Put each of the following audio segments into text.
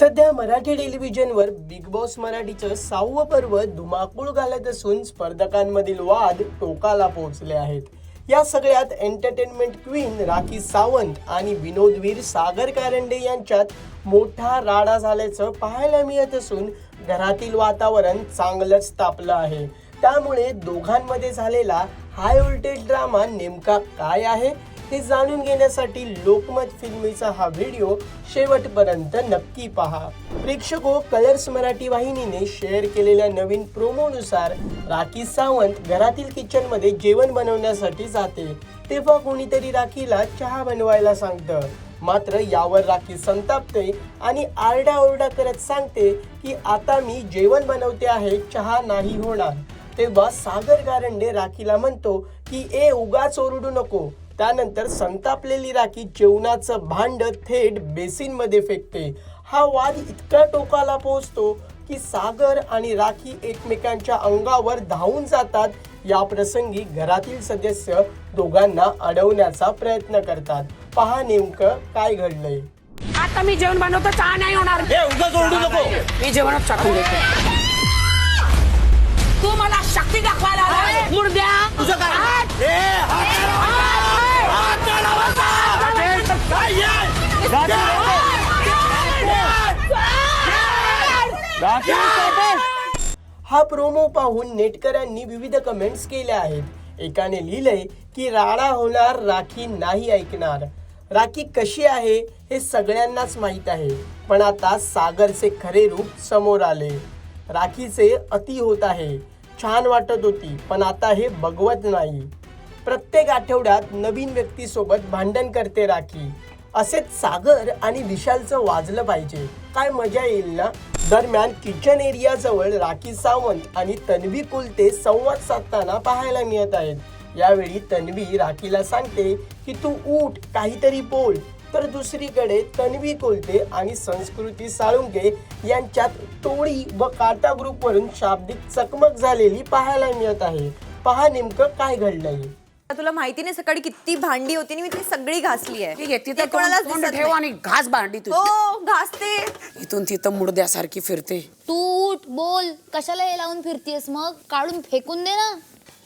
सध्या Marathi टेलिव्हिजनवर big boss मराठीचं 6वं पर्व धुमाकूळ घालत असून स्पर्धकांमधील वाद टोकाला पोहोचले आहेत. या सगळ्यात एंटरटेनमेंट क्वीन राखी सावंत आणि विनोदवीर सागर कारंडे यांच्यात मोठा राडा झाल्याचं पाहायला मिळत असून घरातील वातावरण चांगलंच तापलं आहे. त्यामुळे दोघांमध्ये झालेला हाय व्होल्टेज ड्रामा नेमका काय आहे हे जाणून घेण्यासाठी लोकमत फिल्मीचा हा व्हिडिओ शेवटपर्यंत नक्की पहा. प्रेक्षको, कलर्स मराठी वाहिनीने शेअर केलेल्या नवीन प्रोमोनुसार राखी सावंत घरातील किचनमध्ये जेवण बनवण्यासाठी जाते तेव्हा कोणीतरी राखीला चहा बनवायला सांगतं. मात्र यावर राखी संतापते आणि आरडाओरडा करत सांगते की आता मी जेवण बनवते आहे, चहा नाही होणार. तेव्हा सागर कारंडे राखीला म्हणतो की उगाच ओरडू नको. त्यानंतर संतापलेली राखी जेवणाचं भांड थेट बेसिनमध्ये फेकते. हा वाद इतका टोकाला पोहोचतो की सागर आणि राखी एकमेकांच्या अंगावर धावून जातात. या प्रसंगी घरातील सदस्य दोघांना अडवण्याचा प्रयत्न करतात. पहा नेमकं काय घडलंय. आता मी जेवण बनवतो, चहा नाही होणार. उगाच ओरडू नको. मी जेवणात टाकून देतो. तू मला शक्ती दाखवायला आलाय मुर्द्या. तुझं काय? हा प्रोमो पाहून नेटकरांनी विविध कमेंट्स केल्या आहेत. एकाने लिहिलंय की राडा होणार, राखी नाही ऐकणार. राखी कशी आहे हे सगळ्यांनाच माहित आहे, पण आता सागरचे खरे रूप समोर आले. राखीचे अति होत आहे. छान वाटत होती, पण आता हे बघवत नाही. प्रत्येक आठवड्यात नवीन व्यक्तीसोबत भांडण करते राखी. असेच सागर आणि विशालचं वाजलं पाहिजे, काय मजा येईल ना. दरम्यान किचन एरिया जवळ राखी सावंत आणि तन्वी कुलते संवाद साधताना पाहायला मिळत आहेत. यावेळी तन्वी राखीला सांगते की तू उठ, काहीतरी बोल. तर दुसरीकडे तन्वी कुलते आणि संस्कृती साळुंके यांच्यात टोळी व काटा ग्रुपवरून शाब्दिक चकमक झालेली पाहायला मिळत आहे. पहा नेमकं काय घडलंय. तुला माहिती नाही सकाळी किती भांडी होती आणि मी ती सगळी घासली आहे. ठीक आहे, तिथं तोंड ठेव आणि घास भांडी तू. हो घासते. इथून तिथं मुडद्यासारखी फिरते. तू उठ, बोल. कशाला हे लावून फिरतेस? मग काढून फेकून दे ना.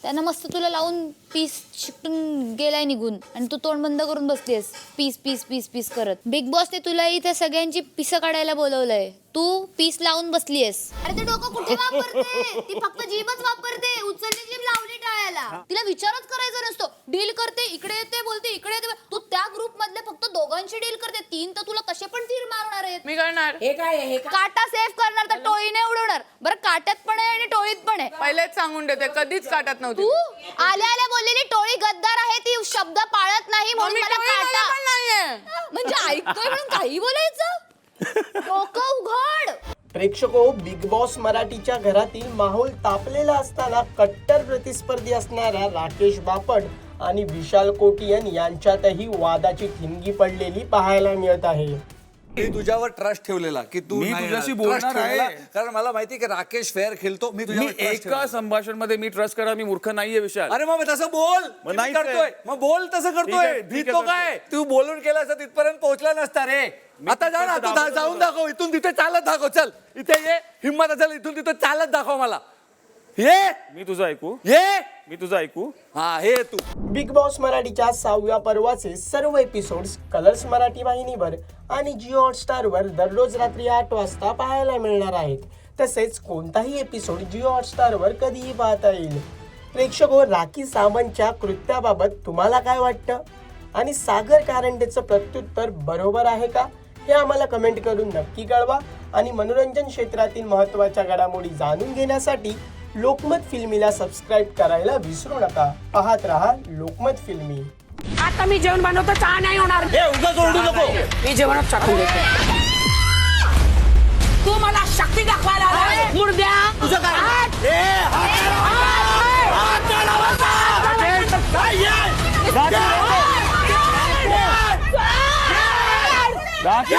त्यानं मस्त तुला लावून पीस शिकटून गेलाय निघून आणि तू तोंड बंद करून बसलीस पीस पीस पीस पीस करत. बिग बॉसने तुला इथे सगळ्यांची पिसं काढायला बोलवलंय. तू पीस लावून बसलीयस. अरे ते डोकं कुठे वापरते? ती फक्त जीभच वापरते. उचलली जीभ लावली टाळायला. तिला विचारच करायचा नसतो. डील करते, इकडे येते, बोलते, इकडे येते. तू त्या ग्रुप मधले फक्त दोघांची डील करते. 3 तर तुला कसे पण तीर मारणार आहेत. मी करणार. हे काय हे काटा सेफ करणार तर टोळीने उडवणार. बरं, काट्यात पण आहे आणि टोळीत पण आहे. पहिलेच सांगून देते, कधीच काटत नव्हती. तू आल्या आल्या बोललेली टोळी गद्दार आहे, ती शब्द पाळत नाही म्हणून मला काटा. म्हणजे ऐकतोय म्हणून काही बोलायचं. डोकं उघड. प्रेक्षको, बिग बॉस मराठीच्या घरातील माहोल तापलेला असताना कट्टर प्रतिस्पर्धी असणाऱ्या राकेश बापट आणि विशाल कोटियन यांच्यातही वादाची ठिणगी पडलेली पाहायला मिळत आहे. मी तुझ्यावर ट्रस्ट ठेवलेला की तू मी तुझ्याशी बोलणार आहे. कारण मला माहिती की राकेश फेअर खेळतो. मी एका संभाषण मध्ये मी ट्रस्ट करा, मी मूर्ख नाहीये विशाल. अरे मग तसं बोल. मग नाही करतोय, मग बोल तसं करतोय. भीतो काय? तू बोलून केला असता तिथपर्यंत पोहोचला नसता रे. आता जा ना, तू जाऊन दाखव. इथून तिथे चालत दाखव. चल इथे ये, हिम्मत असेल इथून तिथे चालत दाखव मला. ये, मी तुझं ऐकू. ये, मी तुझं ऐकू. हा हे तू. बिग बॉस मराठीच्या 6व्या पर्वाचे सर्व एपिसोड्स कलर्स मराठी वाहिनीवर आणि जिओ हॉटस्टारवर दररोज रात्री 8 वाजता पाहायला मिळणार आहेत. तसेच कोणताही एपिसोड जिओ हॉटस्टारवर कधीही पाहता येईल. प्रेक्षको, राखी सावंतच्या कृत्याबाबत तुम्हाला काय वाटतं आणि सागर कारंडेचं प्रत्युत्तर बरोबर आहे का हे आम्हाला कमेंट करून नक्की कळवा. आणि मनोरंजन क्षेत्रातील महत्त्वाच्या घडामोडी जाणून घेण्यासाठी लोकमत फिल्मीला सबस्क्राईब करायला विसरू नका. पाहत रहा लोकमत फिल्मी. आता मी जेवण बनवतो, चहा नाही होणार. उगाच ओरडू नको. मी जेवणात टाकून देतो. तू मला शक्ती दाखवायला आलाय मुर्द्या. तुझं काय? राकेश